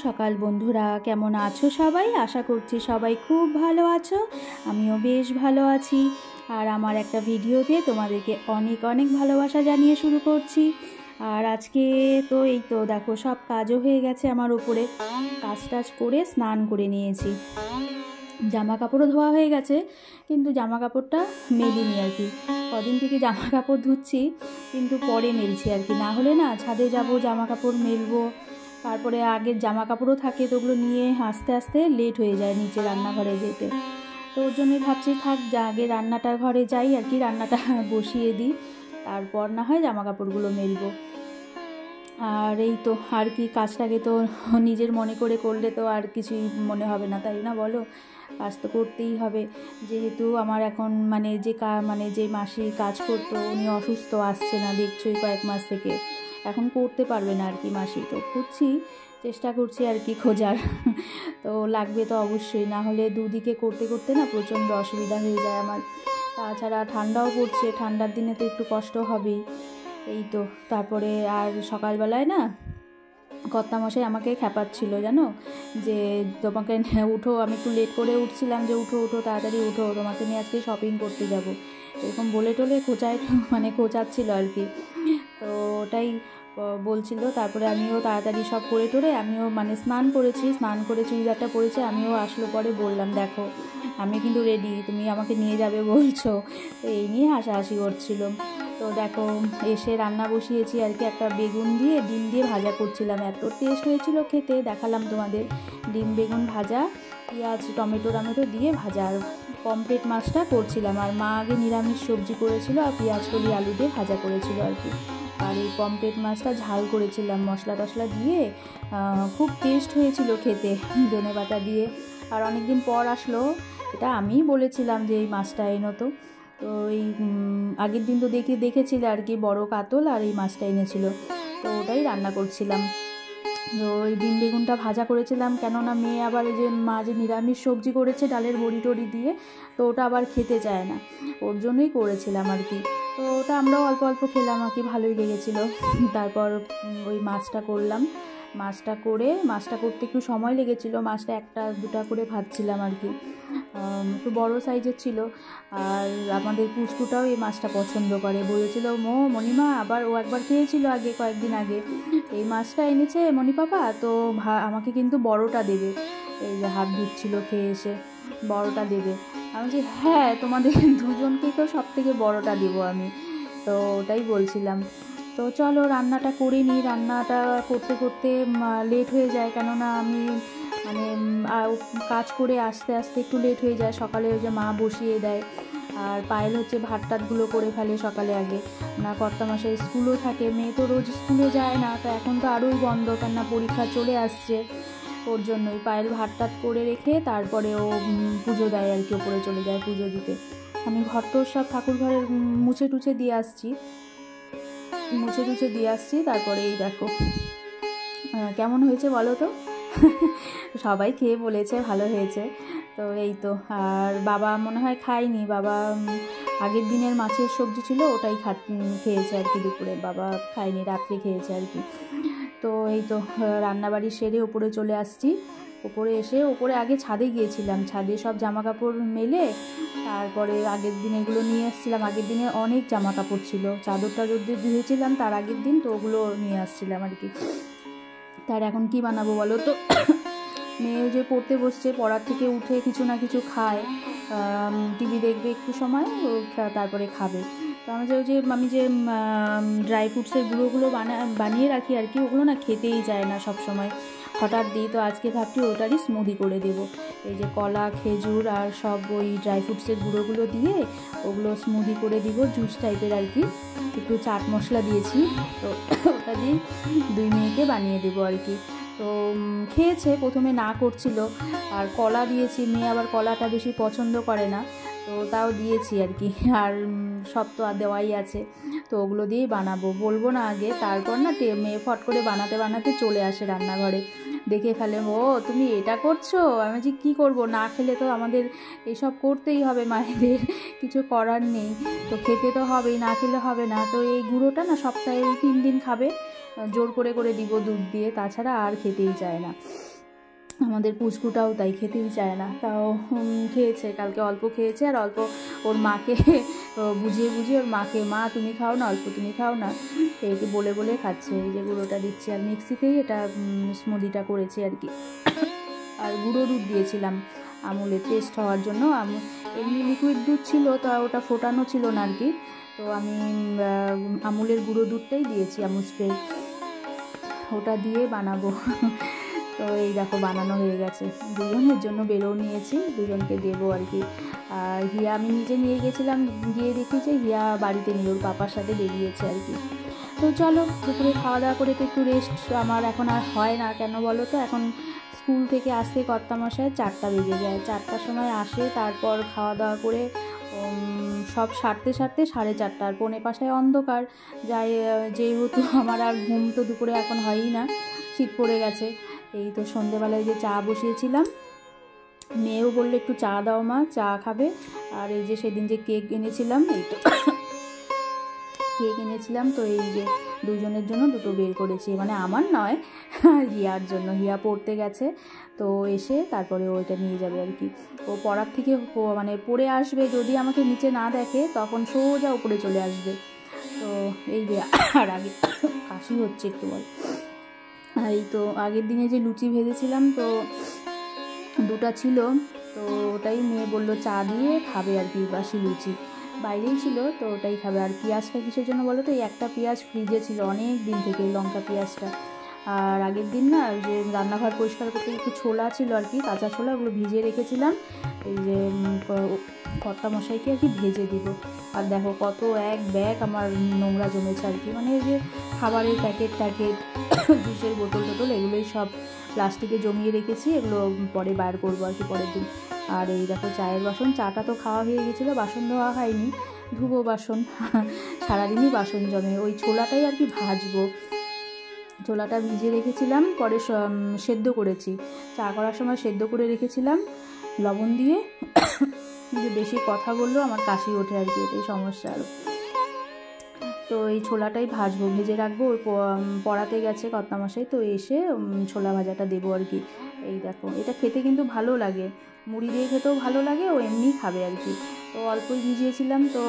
সকাল বন্ধুরা, কেমন আছো সবাই? আশা করছি সবাই খুব ভালো আছো। আমিও বেশ ভালো আছি। আর আমার একটা ভিডিওতে তোমাদেরকে অনেক অনেক ভালোবাসা জানিয়ে শুরু করছি। আর আজকে তো এই তো দেখো, সব কাজও হয়ে গেছে আমার উপরে। কাজ টাজ করে স্নান করে নিয়েছি, জামা কাপড়ও ধোয়া হয়ে গেছে, কিন্তু জামা কাপড়টা মেলিনি আর কি। কদিন থেকে জামা কাপড় ধুচ্ছি, কিন্তু পরে মেলছি আর কি। না হলে না, ছাদে যাব, জামা কাপড় মেলবো, তারপরে আগের জামা কাপড়ও থাকে, তো ওগুলো নিয়ে আস্তে আস্তে লেট হয়ে যায় নিচে রান্নাঘরে যেতে। তো ওর জন্যই ভাবছি থাক, আগে রান্নাটার ঘরে যাই আর কি, রান্নাটা বসিয়ে দিই, তারপর না হয় জামা কাপড়গুলো মেলবো। আর এই তো আর কি, কাজটাকে তো নিজের মনে করে করলে তো আর কিছুই মনে হবে না, তাই না বলো? কাজ তো করতেই হবে, যেহেতু আমার এখন যে মাসি কাজ করতো উনি অসুস্থ, আসছে না, দেখছোই কয়েক মাস থেকে। এখন করতে পারবে না আর কি মাসি, তো চেষ্টা করছি আর কি খোঁজার। তো লাগবে তো অবশ্যই, না হলে দুদিকে করতে করতে না প্রচণ্ড অসুবিধা হয়ে যায় আমার। তাছাড়া ঠান্ডাও পড়ছে, ঠান্ডার দিনে তো একটু কষ্ট হবেই। এই তো তারপরে আর সকালবেলায় না কর্তামশাই আমাকে খ্যাপাচ্ছিল জানো, যে তোমাকে উঠো, আমি একটু লেট করে উঠছিলাম, যে উঠো উঠো তাড়াতাড়ি উঠো, তোমাকে নিয়ে আজকে শপিং করতে যাব, এরকম বলে টোলে খোঁচাচ্ছিল আর কি। তো ওটাই বলছিল। তারপরে আমিও তাড়াতাড়ি সব করে টোরে, আমিও স্নান করে চুড়িদারটা পরেছি, আমিও আসলো পরে বললাম, দেখো আমি কিন্তু রেডি, তুমি আমাকে নিয়ে যাবে বলছো। তো এই নিয়ে হাসাহাসি করছিল। তো দেখো এসে রান্না বসিয়েছি আর কি, একটা বেগুন দিয়ে ডিম দিয়ে ভাজা করছিলাম, এত টেস্ট হয়েছিল খেতে, দেখালাম তোমাদের। ডিম বেগুন ভাজা, পেঁয়াজ টমেটো দিয়ে ভাজা, আর পমফ্রেট মাছটা করছিলাম। আর মা আগে নিরামিষ সবজি করেছিল, আর পেঁয়াজ কলি আলু দিয়ে ভাজা করেছিল আর কি। আর এই পমফ্রেট মাছটা ঝাল করেছিলাম মশলা টশলা দিয়ে, খুব টেস্ট হয়েছিল খেতে, ধনেপাতা দিয়ে। আর অনেক দিন পর আসলো, এটা আমিই বলেছিলাম যে এই মাছটা এনো। তো এই আগের দিন তো দেখেছিলে আর কি, বড় কাতল আর এই মাছটা এনেছিল, তো ওটাই রান্না করছিলাম। তো ওই ডিম বেগুনটা ভাজা করেছিলাম, কেননা মেয়ে আবার এই যে মা যে নিরামিষ সবজি করেছে ডালের বড়ি টড়ি দিয়ে, তো ওটা আবার খেতে চায় না, ওর জন্যই করেছিলাম আর কি। তো ওটা আমরাও অল্প অল্প খেলাম আর কি, ভালোই লেগেছিলো। তারপর ওই মাছটা করলাম, মাছটা করতে একটু সময় লেগেছিলো, মাছটা একটা দুটা করে ভাজছিলাম আর কি, একটু বড়ো সাইজের ছিল। আর আমাদের পুচকুটাও এই মাছটা পছন্দ করে, বলেছিল মণিমা, আবার ও একবার খেয়েছিল আগে, কয়েকদিন আগে, এই মাছটা এনেছে মণি পাপা, তো আমাকে কিন্তু বড়োটা দেবে। এই যে হাত ধুচ্ছিল খেয়ে এসে, বড়োটা দেবে। আমি বলছি হ্যাঁ, তোমাদের দুজনকেই তো সব থেকে বড়োটা দেবো আমি। তো ওটাই বলছিলাম। তো চলো রান্নাটা করে নিই, রান্নাটা করতে করতে লেট হয়ে যায়, কেননা আমি কাজ করে আস্তে আস্তে একটু লেট হয়ে যায়। সকালে ওই যে মা বসিয়ে দেয়, আর পায়েল হচ্ছে ভাত টাতগুলো করে ফেলে সকালে আগে, না কর্তামশাই স্কুলও থাকে, মেয়ে তো রোজ স্কুলে যায় না, তো এখন তো আরোই বন্ধ, কেননা পরীক্ষা চলে আসছে, ওর জন্যই পায়েল ভাত টাত করে রেখে তারপরে ও পুজো দেয় আর কি, ওপরে চলে যায় পুজো দিতে। আমি ঘরটোর সব ঠাকুর ঘরের মুছে টুছে দিয়ে আসছি। তারপরে এই দেখো কেমন হয়েছে বলো তো? সবাই খেয়ে বলেছে ভালো হয়েছে। তো এই তো, আর বাবা মনে হয় খায়নি, বাবা আগের দিনের মাছের সবজি ছিল ওটাই খেয়েছে আর কি, দুপুরে বাবা খায়নি, রাত্রে খেয়েছে আর কি। তো এই তো রান্নাবাড়ি সেরে ওপরে চলে আসছি, ওপরে আগে ছাদে গিয়েছিলাম, ছাদে সব জামা কাপড় মেলে তারপরে আগের দিন এগুলো নিয়ে আসছিলাম। আগের দিনে অনেক জামা কাপড় ছিল, চাদরটা যদি ধুয়েছিলাম তার আগের দিন, তো ওগুলো নিয়ে আসছিলাম আর কি। তার এখন কি বানাবো বলো তো? মেয়ে যে পড়তে বসছে, পড়ার থেকে উঠে কিছু না কিছু খায়, টিভি দেখবে একটু সময়, তারপরে খাবে। তো আমি যে ড্রাই ফ্রুটসের গুঁড়োগুলো বানিয়ে রাখি আর কি, ওগুলো না খেতেই যায় না সব সময়, হঠাৎ দিই। তো আজকে ভাবছি ওটারই স্মুদি করে দেবো, এই যে কলা খেজুর আর সব ওই ড্রাই ফ্রুটসের গুঁড়োগুলো দিয়ে ওগুলো স্মুদি করে দিব, জুস টাইপের আর কি, একটু চাট মশলা দিয়েছি, তো ওটা দিয়ে দুই মেয়েকে বানিয়ে দেবো আর কি। তো খেয়েছে, প্রথমে না করছিল, আর কলা দিয়েছি, মেয়ে আবার কলাটা বেশি পছন্দ করে না, তো তাও দিয়েছি আর কি। আর সব তো দেওয়াই আছে, তো ওগুলো দিয়েই বানাবো, বলবো না আগে। তারপর না মেয়ে ফট করে বানাতে চলে আসে রান্নাঘরে, দেখে ফেলে, ও তুমি এটা করছো। আমি যে কী করবো, না খেলে তো আমাদের এসব করতেই হবে, মায়েদের কিছু করার নেই, তো খেতে তো হবেই, না খেলে হবে না। তো এই গুঁড়োটা না সপ্তাহে 3 দিন খাবে, জোর করে দিব দুধ দিয়ে, তাছাড়া আর খেতেই চায় না। আমাদের পুচকুটাও তাই, খেতেই চায় না, তাও খেয়েছে, কালকে অল্প খেয়েছে আর অল্প ওর মাকে বুঝিয়ে বুঝিয়ে ওর মাকে, মা তুমি খাও না, অল্প তুমি খাও না, এইটি বলে বলে খাচ্ছে। এই যে গুঁড়োটা দিচ্ছি, আর মিক্সিতেই এটা স্মুদিটা করেছি আর কি। আর গুঁড়ো দুধ দিয়েছিলাম আমুলের টেস্ট হওয়ার জন্য। এমনি লিকুইড দুধ ছিল, তা ওটা ফোটানো ছিল না আর কি, তো আমি আমুলের গুঁড়ো দুধটাই দিয়েছি, আমুল স্প্রে, ওটা দিয়ে বানাবো। তো এই দেখো বানানো হয়ে গেছে, দুজনের জন্য বেরো নিয়েছি, দুজনকে দেবো আর কি। আর হিয়া আমি নিজে নিয়ে গেছিলাম, গিয়ে দেখি যে হিয়া বাড়িতে নেই, ওর পাপার সাথে বেরিয়েছে আর কি। তো চলো দুপুরে খাওয়া দাওয়া করে তো একটু রেস্ট আমার এখন আর হয় না, কেন বলো তো, এখন স্কুল থেকে আসতে কর্তামশাই 4টা বেজে যায়, 4টার সময় আসে, তারপর খাওয়া দাওয়া করে সব সারতে 4:30, আর 4:45 অন্ধকার যায়, যেহেতু আমার আর ঘুম তো দুপুরে এখন হয়ই না, শীত পড়ে গেছে। এই তো সন্ধেবেলায় যে চা বসিয়েছিলাম, মেয়েও বললো একটু চা দাও মা, চা খাবে। আর এই যে সেদিন যে কেক এনেছিলাম, এই তো কেক এনেছিলাম, তো এই যে দুজনের জন্য দুটো বের করেছি, মানে আমার নয়, হিয়ার জন্য। হিয়া পড়তে গেছে, তো এসে তারপরে ওইটা নিয়ে যাবে আর কি। ও পড়ার থেকে মানে পড়ে আসবে, যদি আমাকে নিচে না দেখে তখন সোজা উপরে চলে আসবে। তো এই যে, আর আগে কাশি হচ্ছে একটু বল। এই তো আগের দিনে যে লুচি ভেজেছিলাম, তো 2টা ছিল, তো ওটাই মেয়ে বললো চা দিয়ে খাবে আর কি, বাসি লুচি বাইরেই ছিল, তো ওটাই খাবে। আর পেঁয়াজটা কিসের জন্য বলো তো, এই একটা পেঁয়াজ ফ্রিজে ছিল অনেক দিন থেকে, লঙ্কা পেঁয়াজটা। আর আগের দিন না যে রান্নাঘর পরিষ্কার করতে একটু ছোলা ছিল আর কি, কাঁচা ছোলা, ওগুলো ভিজিয়ে রেখেছিলাম, এই যে কর্তামশাইকে আর কি ভেজে দিব। আর দেখো কত এক ব্যাগ আমার নোংরা জমেছে আর কি, মানে এই যে খাবারের প্যাকেট জুসের বোতল এগুলোই সব প্লাস্টিকে জমিয়ে রেখেছি, এগুলো পরে বার করবো আর কি পরের দিন। আর এই দেখো চায়ের বাসন, চাটা তো খাওয়া হয়ে গেছিলো, বাসন ধোয়া হয়নি, ধুবো বাসন। সারাদিনই বাসন জমে। ওই ছোলাটাই আর কি ভাজবো, ছোলাটা ভিজিয়ে রেখেছিলাম, পরে সেদ্ধ করেছি, চা করার সময় সেদ্ধ করে রেখেছিলাম লবণ দিয়ে। যে বেশি কথা বললেও আমার কাশি ওঠে আর কি, এটাই সমস্যা আরও। তো এই ছোলাটাই ভাজবো, ভেজে রাখবো। ওই পড়াতে গেছে কর্তামশাই, তো এসে ছোলা ভাজাটা দেবো আর কি। এই দেখো এটা খেতে কিন্তু ভালো লাগে, মুড়ি দিয়ে খেতেও ভালো লাগে, ও এমনিই খাবে আর কি। তো অল্পই ভিজিয়েছিলাম, তো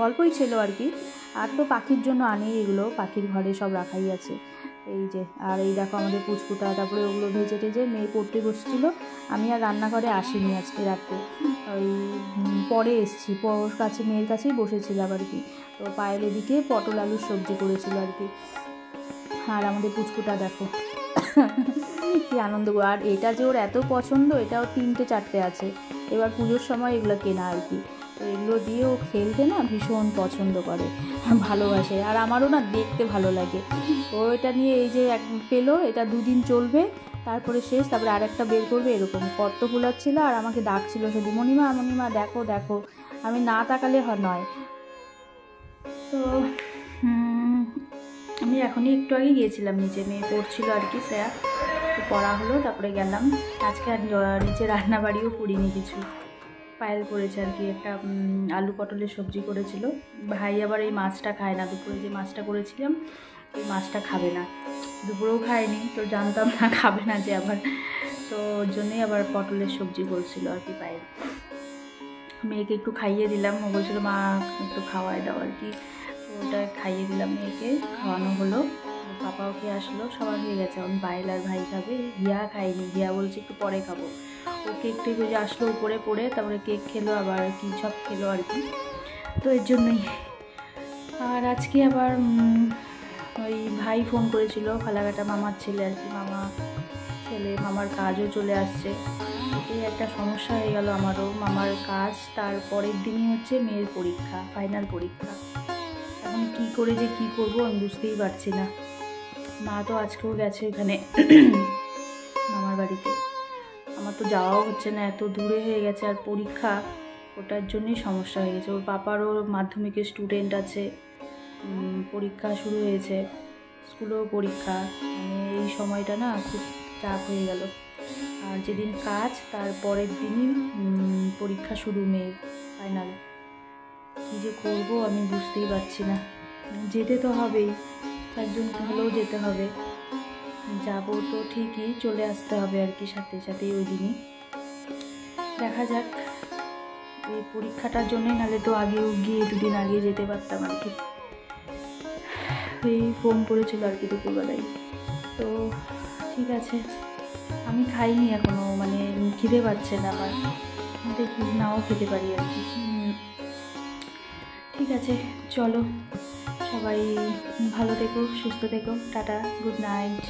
অল্পই ছিল আর কি। আর তো পাখির জন্য আনেই এগুলো, পাখির ঘরে সব রাখাই আছে। এই যে, আর এই দেখো আমাদের পুচকুটা, তারপরে ওগুলো ভেজে টেজে মেয়ে পড়তে বসছিল। আমি আর রান্নাঘরে আসিনি আজকে রাতে, ওই পরে এসছি, ওর কাছে মেয়ের কাছেই বসেছিলাম আর কি। তো পায়েল এদিকে পটল আলুর সবজি করেছিল আর কি। আর আমাদের পুচকুটা দেখো কি আনন্দ। আর এটা যে ওর এত পছন্দ, এটাও 3টে 4টে আছে, এবার পুজোর সময় এগুলো কেনা আর কি। তো এগুলো দিয়ে ও খেলতে না ভীষণ পছন্দ করে, ভালোবাসে, আর আমারও না দেখতে ভালো লাগে। ও এটা নিয়ে এই যে পেলো, এটা 2 দিন চলবে, তারপরে শেষ, তারপরে আরেকটা বের করবে, এরকম কত ফুলাচ্ছিল। আর আমাকে ডাকছিল শুধু, মণিমা মণিমা দেখো দেখো, আমি না তাকালে নয়। তো আমি এখনই একটু আগে গিয়েছিলাম নিচে, মেয়ে পড়ছিল আর কি, স্যার পড়া হলো, তারপরে গেলাম। আজকে আর নিচে রান্না বাড়িও করিনি কিছু, পায়েল করেছে আর কি, একটা আলু পটলের সবজি করেছিল। ভাই আবার এই মাছটা খায় না, দুপুরে যে মাছটা করেছিলাম এই মাছটা খাবে না, দুপুরেও খায়নি, তো জানতাম না খাবে না যে আবার, তো ওর জন্যই আবার পটলের সবজি করছিল আর কি পায়েল। মেয়েকে একটু খাইয়ে দিলাম, ও বলছিল মা একটু খাওয়াই দাও আর কি, ওটা খাইয়ে দিলাম মেয়েকে, খাওয়ানো হলো। পাপাও খেয়ে আসলো, সবার হয়ে গেছে, আমি পায়েল আর ভাই খাবে, হিয়া খাইনি, হিয়া বলছে একটু পরে খাবো। ও কেক টেক যে আসলো উপরে পড়ে, তারপরে কেক খেলো, আবার কি সব খেলো আর কি, তো এর জন্যই। আর আজকে আবার ওই ভাই ফোন করেছিল, ফালাকাটা মামার ছেলে আর কি, মামার কাজও চলে আসছে, এটাই একটা সমস্যা হয়ে গেল আমারও। মামার কাজ, তার পরের দিনই হচ্ছে মেয়ের পরীক্ষা, ফাইনাল পরীক্ষা। এখন কী করে যে কী করবো আমি বুঝতেই পারছি না। মা তো আজকেও গেছে এখানে মামার বাড়িতে, আমার তো যাওয়াও হচ্ছে না, এত দূরে হয়ে গেছে, আর পরীক্ষা, ওটার জন্যই সমস্যা হয়ে গেছে। ওর পাপারও মাধ্যমিকের স্টুডেন্ট আছে, পরীক্ষা শুরু হয়েছে, স্কুলেও পরীক্ষা, মানে এই সময়টা না খুব চাপ হয়ে গেল। আর যেদিন কাজ তার পরের দিনই পরীক্ষা শুরু, মেয়ের ফাইনাল। কী যে করবো আমি বুঝতেই পারছি না, যেতে তো হবেই, একজনকে হলেও যেতে হবে, যাব তো ঠিকই, চলে আসতে হবে আর কি সাথে সাথে ওই দিনই। দেখা যাক, এই পরীক্ষাটার জন্যই, নাহলে তো আগেও গিয়ে দুদিন আগে যেতে পারতাম আর কি। এই ফোন করেছিল আর কি দুপুরবেলায়। তো ঠিক আছে, আমি খাইনি এখনও, মানে খিদে পাচ্ছে না আমার, দেখি নাও খেতে পারি আর কি। ঠিক আছে, চলো, সবাই ভালো থেকো, সুস্থ থেকো, টাটা, গুড নাইট।